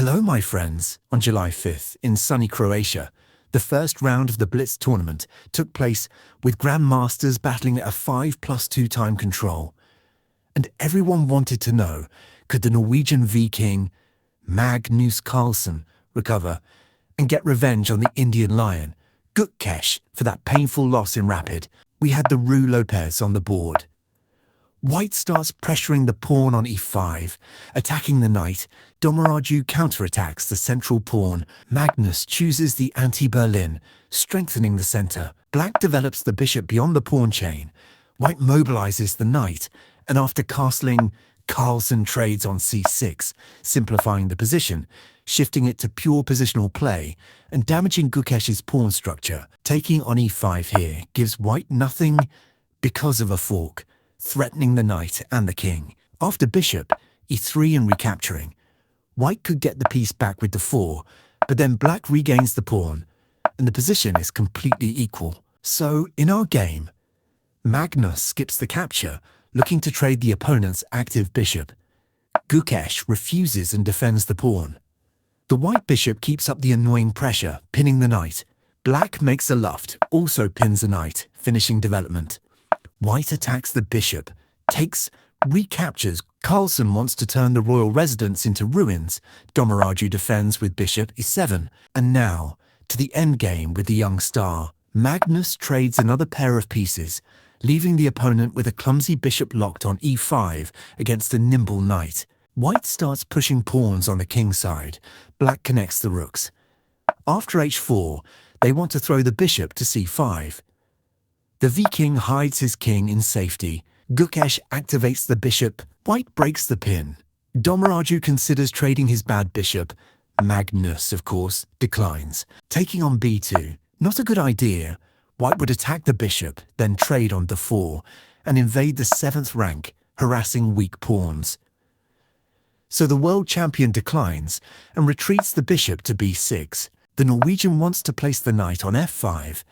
Hello, my friends. On July 5th, in sunny Croatia, the first round of the Blitz tournament took place with grandmasters battling at a 5+2 time control. And everyone wanted to know, could the Norwegian Viking Magnus Carlsen recover and get revenge on the Indian Lion Gukesh for that painful loss in Rapid? We had the Ruy Lopez on the board. White starts pressuring the pawn on e5, attacking the knight. Dommaraju counterattacks the central pawn. Magnus chooses the anti-Berlin, strengthening the center. Black develops the bishop beyond the pawn chain. White mobilizes the knight, and after castling, Carlsen trades on c6, simplifying the position, shifting it to pure positional play, and damaging Gukesh's pawn structure. Taking on e5 here gives White nothing because of a fork, threatening the knight and the king. After bishop, e3 and recapturing, White could get the piece back with the 4, but then Black regains the pawn, and the position is completely equal. So, in our game, Magnus skips the capture, looking to trade the opponent's active bishop. Gukesh refuses and defends the pawn. The white bishop keeps up the annoying pressure, pinning the knight. Black makes a luft, also pins the knight, finishing development. White attacks the bishop, takes, recaptures. Carlsen wants to turn the royal residence into ruins. Dommaraju defends with bishop e7. And now, to the endgame with the young star. Magnus trades another pair of pieces, leaving the opponent with a clumsy bishop locked on e5 against a nimble knight. White starts pushing pawns on the king side. Black connects the rooks. After h4, they want to throw the bishop to c5. The Viking hides his king in safety. Gukesh activates the bishop. White breaks the pin. Dommaraju considers trading his bad bishop. Magnus, of course, declines. Taking on b2. Not a good idea. White would attack the bishop, then trade on d4, and invade the 7th rank, harassing weak pawns. So the world champion declines and retreats the bishop to b6. The Norwegian wants to place the knight on f5.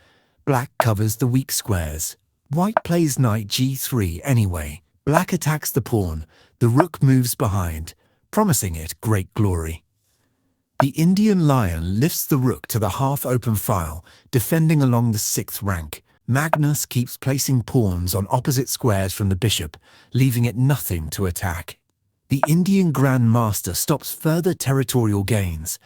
Black covers the weak squares. White plays knight g3 anyway. Black attacks the pawn. The rook moves behind, promising it great glory. The Indian Lion lifts the rook to the half-open file, defending along the 6th rank. Magnus keeps placing pawns on opposite squares from the bishop, leaving it nothing to attack. The Indian Grand Master stops further territorial gains,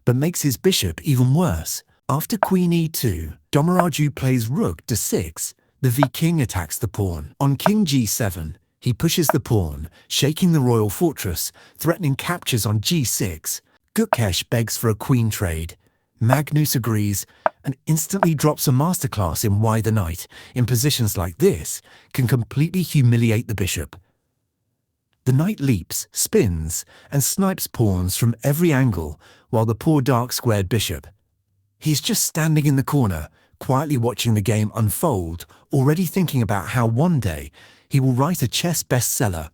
but makes his bishop even worse. After queen e2, Dommaraju plays rook to 6. The Viking attacks the pawn. On king g7, he pushes the pawn, shaking the royal fortress, threatening captures on g6. Gukesh begs for a queen trade. Magnus agrees and instantly drops a masterclass in why the knight, in positions like this, can completely humiliate the bishop. The knight leaps, spins, and snipes pawns from every angle, while the poor dark-squared bishop. He's just standing in the corner, quietly watching the game unfold, already thinking about how one day he will write a chess bestseller,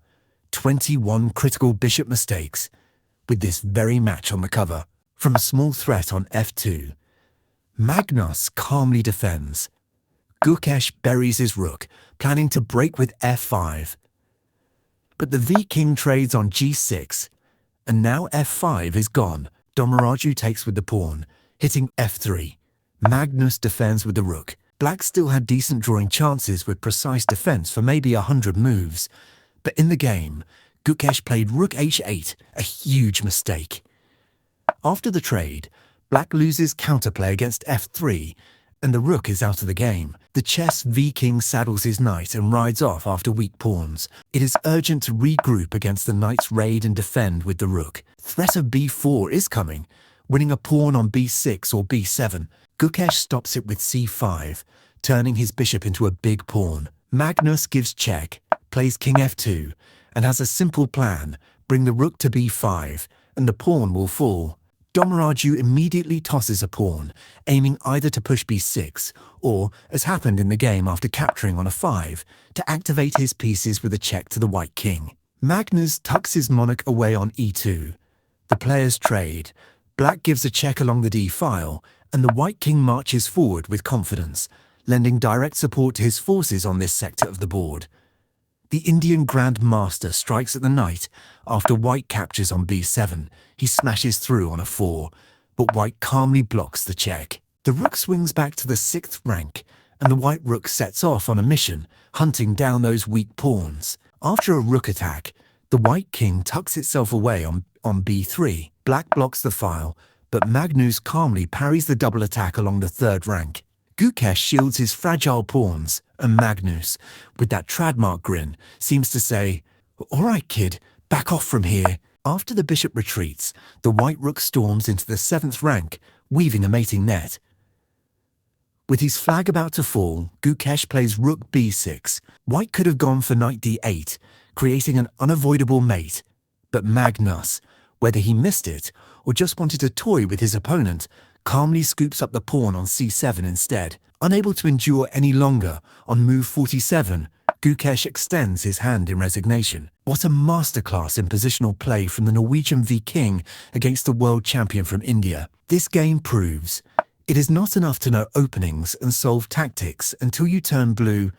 21 Critical Bishop Mistakes, with this very match on the cover. From a small threat on f2, Magnus calmly defends. Gukesh buries his rook, planning to break with f5. But the Viking trades on g6, and now f5 is gone. Dommaraju takes with the pawn, hitting f3. Magnus defends with the rook. Black still had decent drawing chances with precise defense for maybe 100 moves, but in the game, Gukesh played rook h8, a huge mistake. After the trade, Black loses counterplay against f3, and the rook is out of the game. The chess Viking saddles his knight and rides off after weak pawns. It is urgent to regroup against the knight's raid and defend with the rook. Threat of b4 is coming, winning a pawn on b6 or b7. Gukesh stops it with c5, turning his bishop into a big pawn. Magnus gives check, plays king f2, and has a simple plan: bring the rook to b5, and the pawn will fall. Dommaraju immediately tosses a pawn, aiming either to push b6 or, as happened in the game after capturing on a5, to activate his pieces with a check to the white king. Magnus tucks his monarch away on e2. The players trade. Black gives a check along the d-file, and the white king marches forward with confidence, lending direct support to his forces on this sector of the board. The Indian Grand Master strikes at the knight after white captures on b7. He smashes through on a 4, but white calmly blocks the check. The rook swings back to the 6th rank, and the white rook sets off on a mission, hunting down those weak pawns. After a rook attack, the white king tucks itself away on b3. Black blocks the file, but Magnus calmly parries the double attack along the 3rd rank. Gukesh shields his fragile pawns, and Magnus, with that trademark grin, seems to say, "All right, kid, back off from here." After the bishop retreats, the white rook storms into the 7th rank, weaving a mating net. With his flag about to fall, Gukesh plays rook b6. White could have gone for knight d8, creating an unavoidable mate. But Magnus, whether he missed it or just wanted to toy with his opponent, calmly scoops up the pawn on c7 instead. Unable to endure any longer, on move 47, Gukesh extends his hand in resignation. What a masterclass in positional play from the Norwegian Viking against the world champion from India. This game proves it is not enough to know openings and solve tactics until you turn blue.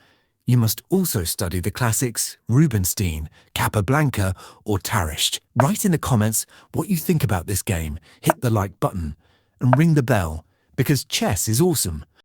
You must also study the classics Rubinstein, Capablanca, or Tarasht. Write in the comments what you think about this game, hit the like button, and ring the bell, because chess is awesome.